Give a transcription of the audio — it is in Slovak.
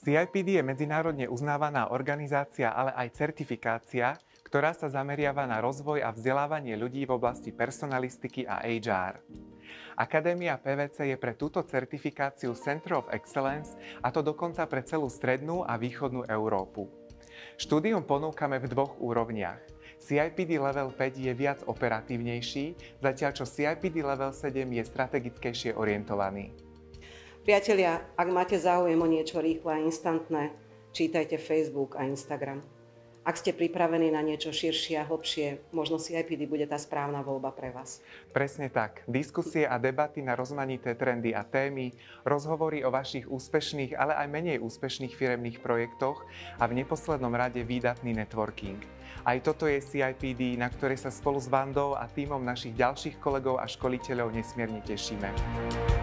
CIPD je medzinárodne uznávaná organizácia, ale aj certifikácia, ktorá sa zameriava na rozvoj a vzdelávanie ľudí v oblasti personalistiky a HR. Akadémia PwC je pre túto certifikáciu Center of Excellence, a to dokonca pre celú strednú a východnú Európu. Štúdium ponúkame v dvoch úrovniach. CIPD Level 5 je viac operatívnejší, zatiaľ čo CIPD Level 7 je strategickejšie orientovaný. Priatelia, ak máte záujem o niečo rýchle a instantné, čítajte Facebook a Instagram. Ak ste pripravení na niečo širšie a hlbšie, možno CIPD bude tá správna voľba pre vás. Presne tak. Diskusie a debaty na rozmanité trendy a témy, rozhovory o vašich úspešných, ale aj menej úspešných firemných projektoch a v neposlednom rade výdatný networking. Aj toto je CIPD, na ktoré sa spolu s Vandou a tímom našich ďalších kolegov a školiteľov nesmierne tešíme.